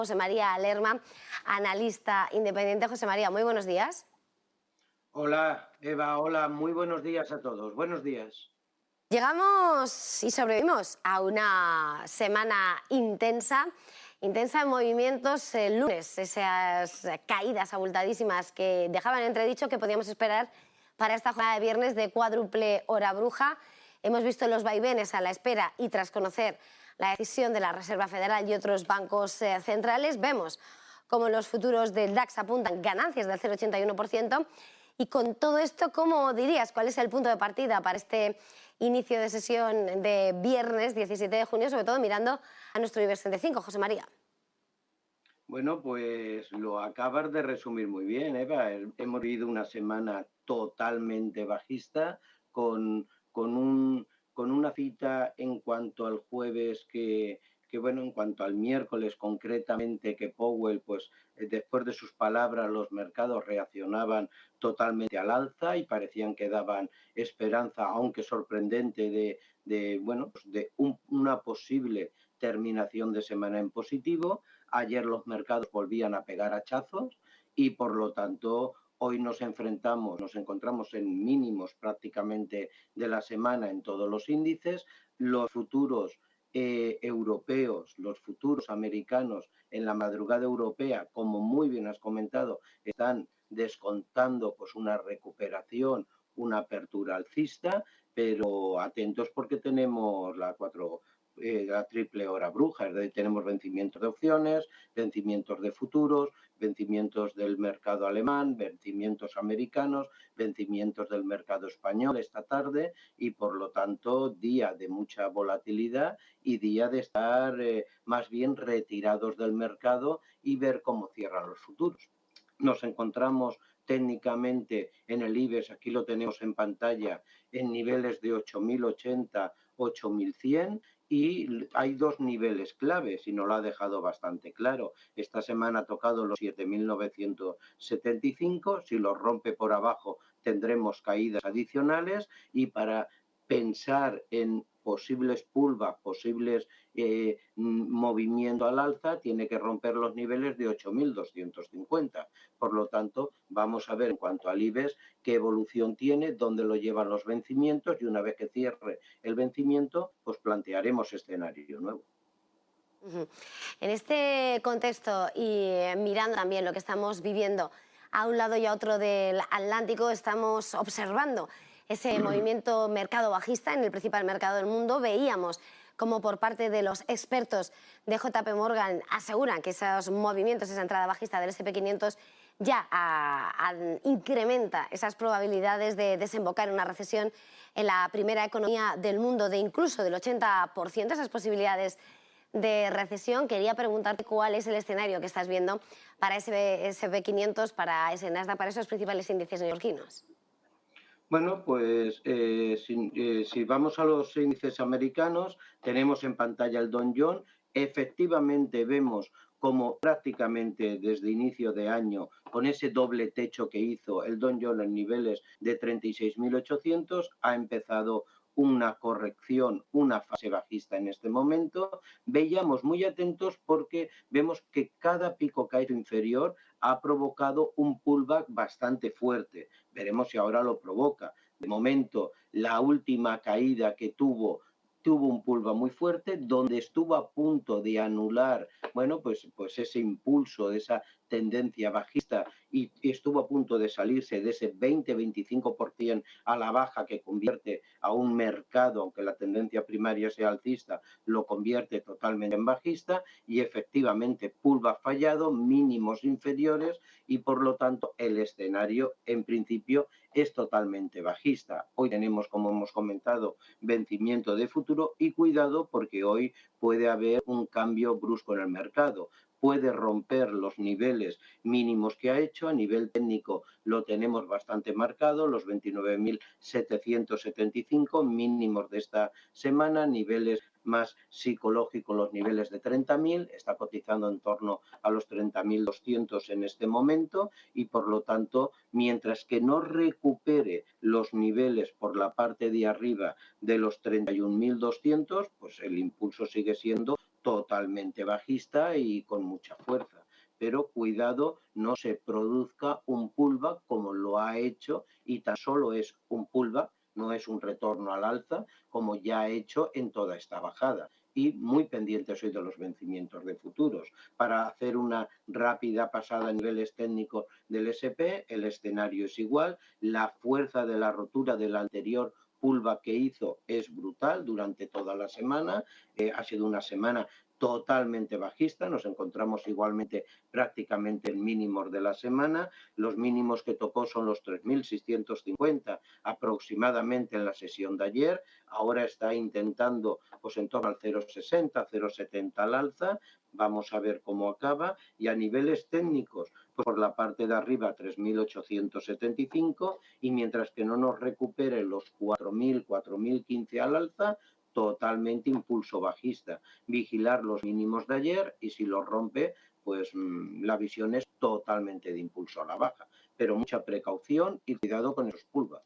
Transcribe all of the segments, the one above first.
José María Lerma, analista independiente. José María, muy buenos días. Hola, Eva, hola, muy buenos días a todos. Buenos días. Llegamos y sobrevivimos a una semana intensa en movimientos. El lunes, esas caídas abultadísimas que dejaban entredicho que podíamos esperar para esta jornada de viernes de cuádruple hora bruja. Hemos visto los vaivenes a la espera y tras conocer la decisión de la Reserva Federal y otros bancos centrales, vemos como los futuros del DAX apuntan ganancias del 0,81%. Y con todo esto, ¿cómo dirías cuál es el punto de partida para este inicio de sesión de viernes 17 de junio, sobre todo mirando a nuestro IBEX 35, José María? Bueno, pues lo acabas de resumir muy bien, Eva. Hemos vivido una semana totalmente bajista, con, con, un, con una cita en cuanto al jueves bueno, en cuanto al miércoles concretamente, que Powell, pues después de sus palabras, los mercados reaccionaban totalmente al alza y parecían que daban esperanza, aunque sorprendente, de una posible terminación de semana en positivo. Ayer los mercados volvían a pegar hachazos y por lo tanto hoy nos encontramos en mínimos prácticamente de la semana en todos los índices. Los futuros europeos, los futuros americanos en la madrugada europea, como muy bien has comentado, están descontando pues una recuperación, una apertura alcista, pero atentos porque tenemos la triple hora bruja, es decir, tenemos vencimientos de opciones, vencimientos de futuros, vencimientos del mercado alemán, vencimientos americanos, vencimientos del mercado español esta tarde y por lo tanto día de mucha volatilidad y día de estar más bien retirados del mercado y ver cómo cierran los futuros. Nos encontramos técnicamente en el IBEX, aquí lo tenemos en pantalla, en niveles de 8.080, 8.100 y hay dos niveles claves y nos lo ha dejado bastante claro. Esta semana ha tocado los 7.975, si los rompe por abajo tendremos caídas adicionales y para pensar en posibles pullback, posibles movimiento al alza, tiene que romper los niveles de 8.250. Por lo tanto, vamos a ver en cuanto al IBEX qué evolución tiene, dónde lo llevan los vencimientos y una vez que cierre el vencimiento, pues plantearemos escenario nuevo. En este contexto y mirando también lo que estamos viviendo a un lado y a otro del Atlántico, estamos observando ese movimiento mercado bajista en el principal mercado del mundo. Veíamos como por parte de los expertos de JP Morgan aseguran que esos movimientos, esa entrada bajista del S&P 500 ya incrementa esas probabilidades de desembocar en una recesión en la primera economía del mundo de incluso del 80%, esas posibilidades de recesión. Quería preguntarte cuál es el escenario que estás viendo para ese S&P 500, para ese Nasdaq, para esos principales índices neoyorquinos. Bueno, pues si vamos a los índices americanos, tenemos en pantalla el Dow Jones. Efectivamente vemos como prácticamente desde inicio de año, con ese doble techo que hizo el Dow Jones en niveles de 36.800, ha empezado una corrección, una fase bajista en este momento. Veíamos muy atentos porque vemos que cada pico caído inferior ha provocado un pullback bastante fuerte. Veremos si ahora lo provoca. De momento, la última caída que tuvo un pullback muy fuerte, donde estuvo a punto de anular, bueno, pues ese impulso, esa tendencia bajista y estuvo a punto de salirse de ese 20-25% a la baja que convierte a un mercado, aunque la tendencia primaria sea alcista, lo convierte totalmente en bajista y efectivamente pullback fallado, mínimos inferiores y por lo tanto el escenario en principio es totalmente bajista. Hoy tenemos, como hemos comentado, vencimiento de futuro y cuidado porque hoy puede haber un cambio brusco en el mercado. Puede romper los niveles mínimos que ha hecho. A nivel técnico lo tenemos bastante marcado, los 29.775 mínimos de esta semana, niveles más psicológicos, los niveles de 30.000, está cotizando en torno a los 30.200 en este momento y por lo tanto, mientras que no recupere los niveles por la parte de arriba de los 31.200, pues el impulso sigue siendo totalmente bajista y con mucha fuerza. Pero cuidado, no se produzca un pullback como lo ha hecho, y tan solo es un pullback, no es un retorno al alza, como ya ha hecho en toda esta bajada. Y muy pendiente soy de los vencimientos de futuros. Para hacer una rápida pasada a niveles técnicos del SP, el escenario es igual, la fuerza de la rotura del anterior pullback que hizo es brutal durante toda la semana, ha sido una semana totalmente bajista, nos encontramos igualmente prácticamente en mínimos de la semana, los mínimos que tocó son los 3.650 aproximadamente en la sesión de ayer, ahora está intentando pues en torno al 0,60, 0,70 al alza, vamos a ver cómo acaba, y a niveles técnicos, pues por la parte de arriba 3.875, y mientras que no nos recupere los 4.000, 4.015 al alza, totalmente impulso bajista. Vigilar los mínimos de ayer, y si los rompe, pues la visión es totalmente de impulso a la baja. Pero mucha precaución y cuidado con esos pullbacks.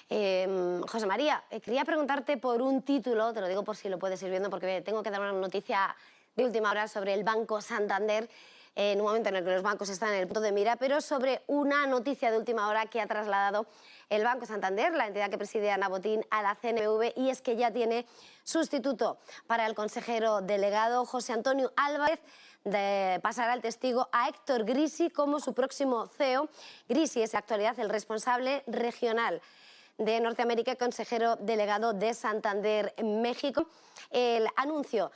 José María, quería preguntarte por un título, te lo digo por si lo puedes ir viendo, porque tengo que dar una noticia de última hora sobre el Banco Santander, en un momento en el que los bancos están en el punto de mira, pero sobre una noticia de última hora que ha trasladado el Banco Santander, la entidad que preside Ana Botín, a la CNMV, y es que ya tiene sustituto para el consejero delegado José Antonio Álvarez. Pasará el testigo a Héctor Grisi como su próximo CEO. Grisi es en la actualidad el responsable regional de Norteamérica, consejero delegado de Santander en México. El anuncio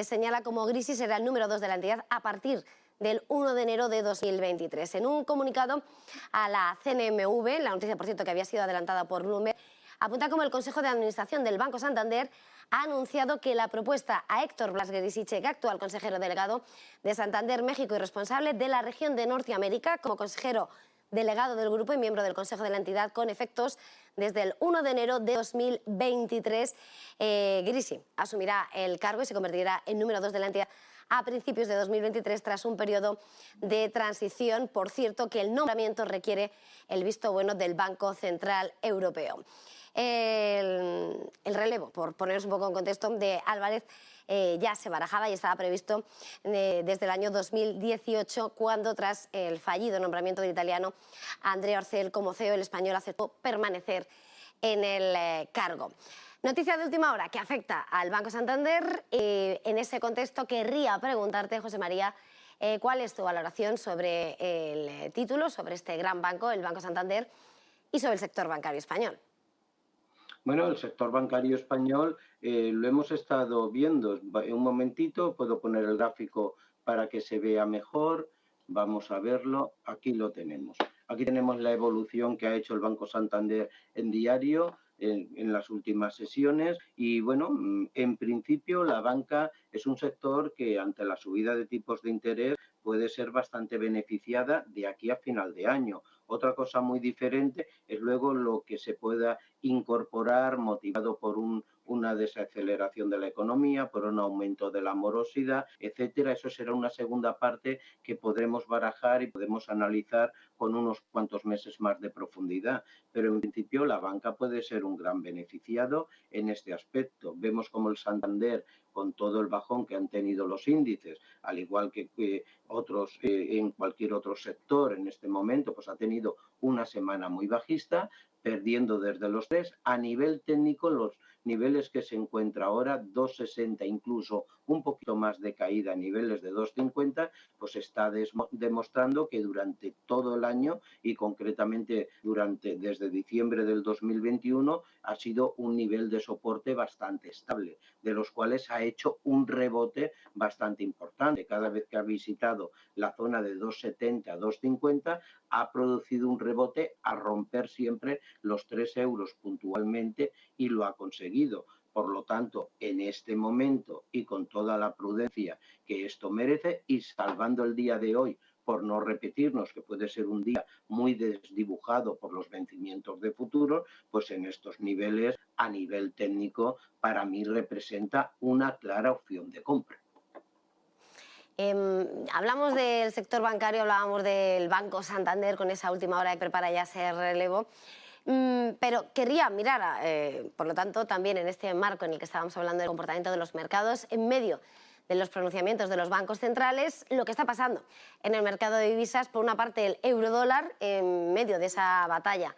señala como Grisi será el número 2 de la entidad a partir del 1 de enero de 2023. En un comunicado a la CNMV, la noticia, por cierto, que había sido adelantada por Bloomberg, apunta como el Consejo de Administración del Banco Santander ha anunciado que la propuesta a Héctor Blas Grisichek, actual consejero delegado de Santander México y responsable de la región de Norteamérica, como consejero delegado del grupo y miembro del Consejo de la entidad con efectos desde el 1 de enero de 2023. Grisi asumirá el cargo y se convertirá en número 2 de la entidad a principios de 2023 tras un periodo de transición. Por cierto, que el nombramiento requiere el visto bueno del Banco Central Europeo. El relevo, por poneros un poco en contexto, de Álvarez ya se barajaba y estaba previsto desde el año 2018, cuando tras el fallido nombramiento del italiano Andrea Orcel como CEO, el español aceptó permanecer en el cargo. Noticia de última hora que afecta al Banco Santander. En ese contexto querría preguntarte, José María, ¿cuál es tu valoración sobre el título, sobre este gran banco, el Banco Santander, y sobre el sector bancario español? Bueno, el sector bancario español lo hemos estado viendo. En un momentito puedo poner el gráfico para que se vea mejor. Vamos a verlo. Aquí lo tenemos. Aquí tenemos la evolución que ha hecho el Banco Santander en diario en las últimas sesiones. Y bueno, en principio la banca es un sector que ante la subida de tipos de interés puede ser bastante beneficiada de aquí a final de año. Otra cosa muy diferente es luego lo que se pueda incorporar motivado por una desaceleración de la economía, por un aumento de la morosidad, etcétera. Eso será una segunda parte que podremos barajar y podemos analizar con unos cuantos meses más de profundidad. Pero en principio la banca puede ser un gran beneficiado en este aspecto. Vemos como el Santander, con todo el bajón que han tenido los índices, al igual que otros en cualquier otro sector en este momento, pues ha tenido una semana muy bajista, perdiendo desde los 3. A nivel técnico, los niveles que se encuentra ahora, 2,60, incluso un poquito más de caída a niveles de 2,50, pues está demostrando que durante todo el año y concretamente desde diciembre del 2021 ha sido un nivel de soporte bastante estable, de los cuales ha hecho un rebote bastante importante. Cada vez que ha visitado la zona de 2,70 a 2,50 ha producido un rebote a romper siempre los 3 euros puntualmente, y lo ha conseguido. Por lo tanto, en este momento y con toda la prudencia que esto merece, y salvando el día de hoy por no repetirnos que puede ser un día muy desdibujado por los vencimientos de futuro, pues en estos niveles, a nivel técnico, para mí representa una clara opción de compra. Hablamos del sector bancario, hablábamos del Banco Santander con esa última hora que prepara ya ese relevo. Pero querría mirar, por lo tanto, también en este marco en el que estábamos hablando del comportamiento de los mercados, en medio de los pronunciamientos de los bancos centrales, lo que está pasando en el mercado de divisas. Por una parte, el eurodólar, en medio de esa batalla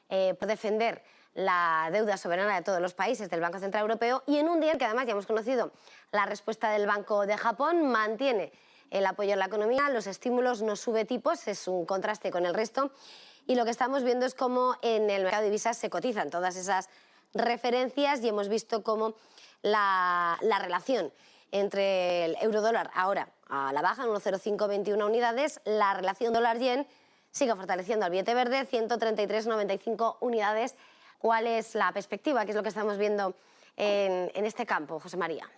por defender la deuda soberana de todos los países del Banco Central Europeo, y en un día en que además ya hemos conocido la respuesta del Banco de Japón, mantiene el apoyo a la economía, los estímulos, no sube tipos, es un contraste con el resto, y lo que estamos viendo es cómo en el mercado de divisas se cotizan todas esas referencias, y hemos visto cómo la relación entre el eurodólar ahora a la baja en 1,0521 unidades, la relación dólar-yen sigue fortaleciendo al billete verde, 133,95 unidades. ¿Cuál es la perspectiva? ¿Qué es lo que estamos viendo en este campo, José María?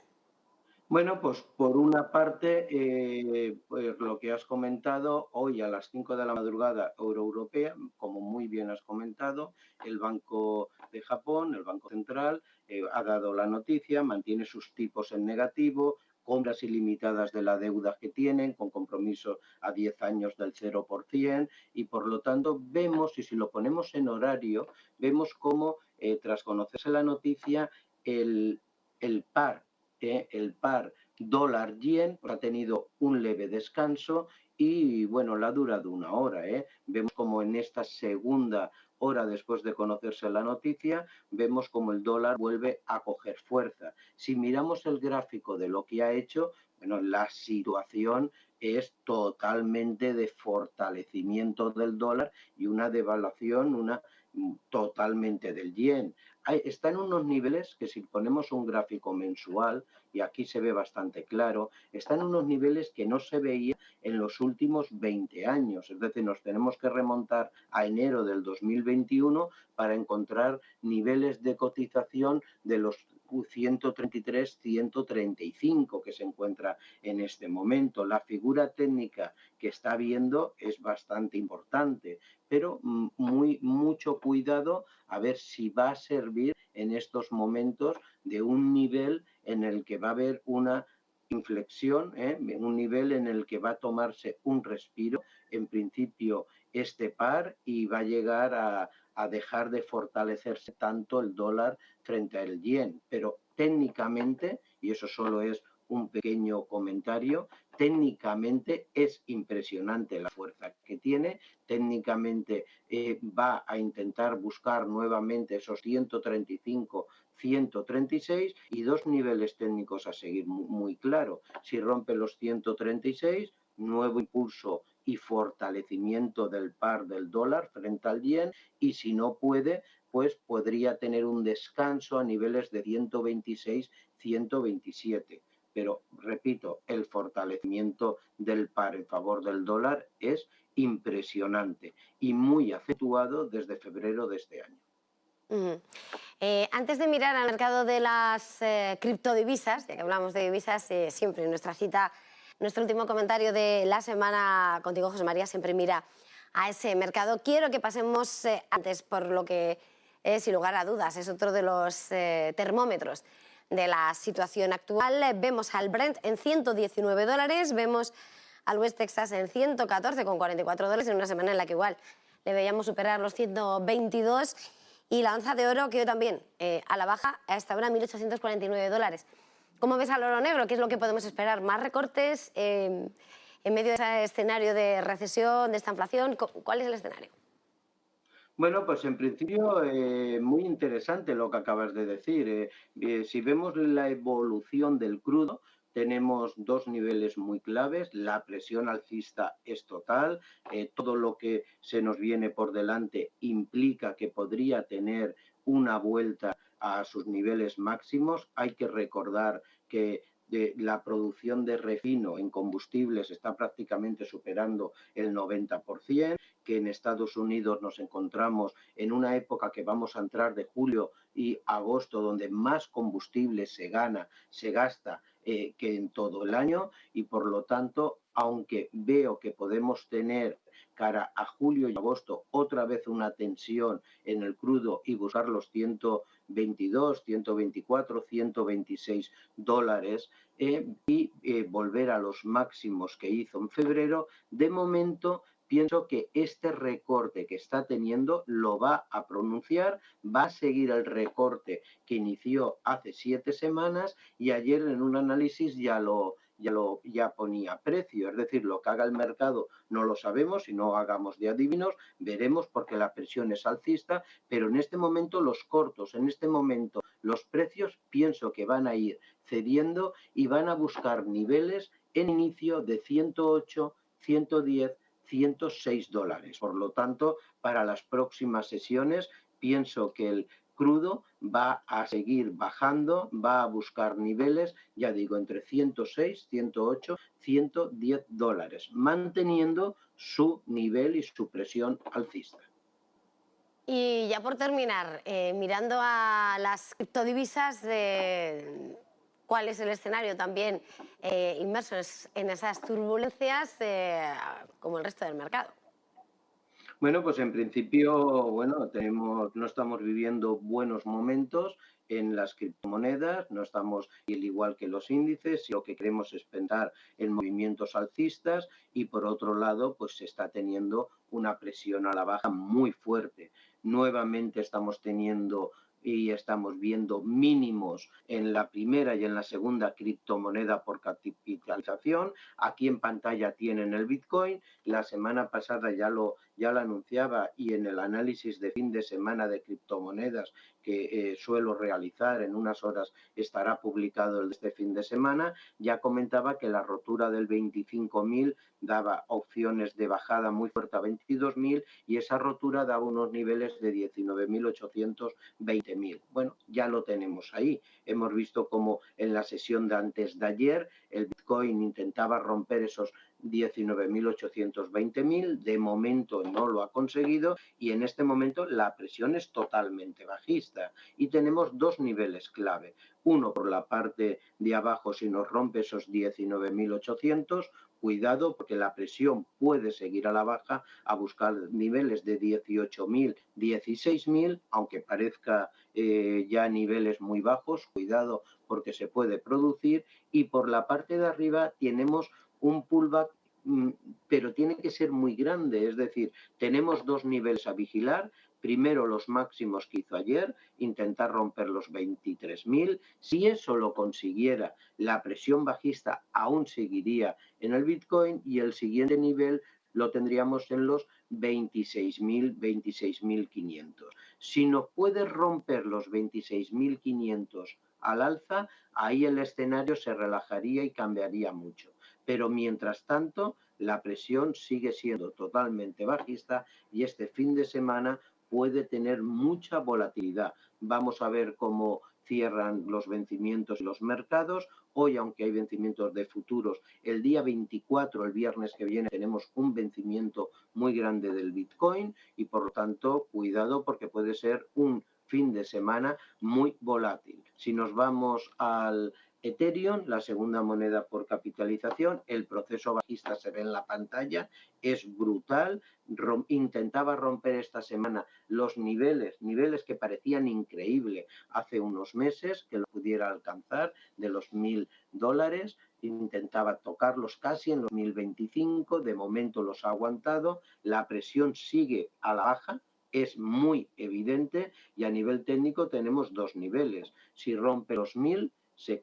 Bueno, pues por una parte, pues lo que has comentado, hoy a las 5 de la madrugada, hora europea, como muy bien has comentado, el Banco de Japón, el Banco Central, ha dado la noticia, mantiene sus tipos en negativo, compras ilimitadas de la deuda que tienen, con compromiso a 10 años del 0%, y por lo tanto vemos, y si lo ponemos en horario, vemos cómo, tras conocerse la noticia, el par el par dólar-yen ha tenido un leve descanso y, bueno, la ha durado una hora. Vemos como en esta segunda hora después de conocerse la noticia, vemos como el dólar vuelve a coger fuerza. Si miramos el gráfico de lo que ha hecho, bueno, la situación es totalmente de fortalecimiento del dólar y una devaluación, totalmente del yen. Está en unos niveles que, si ponemos un gráfico mensual, y aquí se ve bastante claro, está en unos niveles que no se veía en los últimos 20 años. Es decir, nos tenemos que remontar a enero del 2021 para encontrar niveles de cotización de los 133, 135 que se encuentra en este momento. La figura técnica que está viendo es bastante importante, pero mucho cuidado a ver si va a servir en estos momentos de un nivel en el que va a haber una inflexión, un nivel en el que va a tomarse un respiro, en principio, este par, y va a llegar a dejar de fortalecerse tanto el dólar frente al yen. Pero técnicamente, y eso solo es un pequeño comentario, técnicamente es impresionante la fuerza que tiene, técnicamente va a intentar buscar nuevamente esos 135, 136 y dos niveles técnicos a seguir muy claro. Si rompe los 136, nuevo impulso y fortalecimiento del par del dólar frente al yen, y si no puede, pues podría tener un descanso a niveles de 126, 127. Pero, repito, el fortalecimiento del par en favor del dólar es impresionante y muy acentuado desde febrero de este año. Antes de mirar al mercado de las criptodivisas, ya que hablamos de divisas, siempre en nuestra cita, nuestro último comentario de la semana contigo, José María, siempre mira a ese mercado. Quiero que pasemos antes por lo que, sin lugar a dudas, es otro de los termómetros de la situación actual. Vemos al Brent en $119, vemos al West Texas en $114,44 en una semana en la que igual le veíamos superar los 122, y la onza de oro que hoy también a la baja, a esta hora $1.849. ¿Cómo ves al oro negro? ¿Qué es lo que podemos esperar? ¿Más recortes en medio de ese escenario de recesión, de esta inflación? ¿Cuál es el escenario? Bueno, pues en principio muy interesante lo que acabas de decir. Si vemos la evolución del crudo, tenemos dos niveles muy claves. La presión alcista es total. Todo lo que se nos viene por delante implica que podría tener una vuelta a sus niveles máximos. Hay que recordar que la producción de refino en combustibles está prácticamente superando el 90%, que en Estados Unidos nos encontramos en una época que vamos a entrar de julio y agosto, donde más combustible se gasta que en todo el año, y por lo tanto, aunque veo que podemos tener cara a julio y agosto otra vez una tensión en el crudo y buscar los 122, 124, 126 dólares y volver a los máximos que hizo en febrero, de momento pienso que este recorte que está teniendo lo va a pronunciar, va a seguir el recorte que inició hace 7 semanas y ayer en un análisis ya ponía precio, es decir, lo que haga el mercado no lo sabemos, si no hagamos de adivinos, veremos porque la presión es alcista, pero en este momento los cortos, en este momento los precios pienso que van a ir cediendo y van a buscar niveles en inicio de 108, 110, $106. Por lo tanto, para las próximas sesiones pienso que el crudo va a seguir bajando, va a buscar niveles, ya digo, entre 106, 108, $110, manteniendo su nivel y su presión alcista. Y ya por terminar, mirando a las criptodivisas, ¿cuál es el escenario también inmerso en esas turbulencias como el resto del mercado? Bueno, pues en principio, bueno, no estamos viviendo buenos momentos en las criptomonedas, no estamos, y al igual que los índices, y lo que queremos es pensar en movimientos alcistas y por otro lado, pues se está teniendo una presión a la baja muy fuerte. Nuevamente estamos teniendo y estamos viendo mínimos en la primera y en la segunda criptomoneda por capitalización. Aquí en pantalla tienen el Bitcoin. La semana pasada ya lo anunciaba y en el análisis de fin de semana de criptomonedas que suelo realizar en unas horas estará publicado este fin de semana, ya comentaba que la rotura del 25.000 daba opciones de bajada muy fuerte a 22.000 y esa rotura daba unos niveles de 19.800, 20.000. Bueno, ya lo tenemos ahí. Hemos visto como en la sesión de antes de ayer el Bitcoin intentaba romper esos 19.800, 20.000, de momento no lo ha conseguido y en este momento la presión es totalmente bajista y tenemos dos niveles clave. Uno por la parte de abajo, si nos rompe esos 19.800, cuidado porque la presión puede seguir a la baja a buscar niveles de 18.000, 16.000, aunque parezca ya niveles muy bajos, cuidado porque se puede producir y por la parte de arriba tenemos un pullback, pero tiene que ser muy grande, es decir, tenemos dos niveles a vigilar. Primero los máximos que hizo ayer, intentar romper los 23.000. Si eso lo consiguiera, la presión bajista aún seguiría en el Bitcoin y el siguiente nivel lo tendríamos en los 26.000, 26.500. Si no puede romper los 26.500 al alza, ahí el escenario se relajaría y cambiaría mucho. Pero mientras tanto, la presión sigue siendo totalmente bajista y este fin de semana puede tener mucha volatilidad. Vamos a ver cómo cierran los vencimientos y los mercados. Hoy, aunque hay vencimientos de futuros, el día 24, el viernes que viene, tenemos un vencimiento muy grande del Bitcoin y, por lo tanto, cuidado porque puede ser un fin de semana muy volátil. Si nos vamos al Ethereum, la segunda moneda por capitalización, el proceso bajista se ve en la pantalla, es brutal, intentaba romper esta semana los niveles que parecían increíbles hace unos meses, que lo pudiera alcanzar de los $1.000, intentaba tocarlos casi en los 1.025, de momento los ha aguantado, la presión sigue a la baja, es muy evidente y a nivel técnico tenemos dos niveles. Si rompe los 1.000, se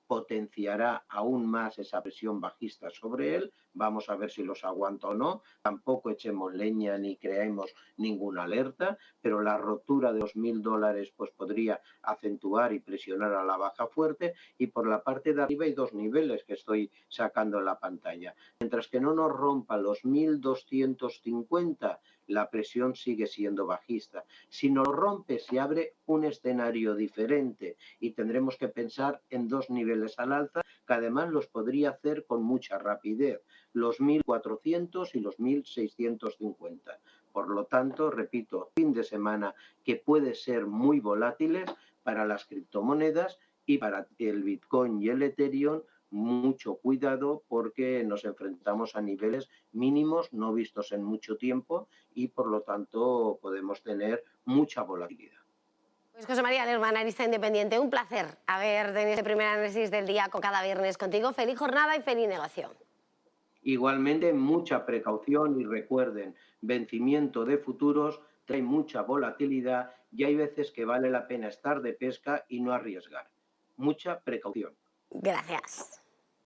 potenciará aún más esa presión bajista sobre él. Vamos a ver si los aguanta o no. Tampoco echemos leña ni creemos ninguna alerta, pero la rotura de los $1.000 pues podría acentuar y presionar a la baja fuerte. Y por la parte de arriba hay dos niveles que estoy sacando en la pantalla. Mientras que no nos rompa los 1.250, la presión sigue siendo bajista. Si nos rompe, se abre un escenario diferente y tendremos que pensar en dos niveles al alza, que además los podría hacer con mucha rapidez, los 1.400 y los 1.650. Por lo tanto, repito, fin de semana que puede ser muy volátiles para las criptomonedas y para el Bitcoin y el Ethereum. Mucho cuidado porque nos enfrentamos a niveles mínimos no vistos en mucho tiempo y por lo tanto podemos tener mucha volatilidad. Pues José María Lerma, analista independiente, un placer haber tenido este primer análisis del día con cada viernes contigo. Feliz jornada y feliz negocio. Igualmente, mucha precaución y recuerden, vencimiento de futuros trae mucha volatilidad y hay veces que vale la pena estar de pesca y no arriesgar. Mucha precaución. Gracias.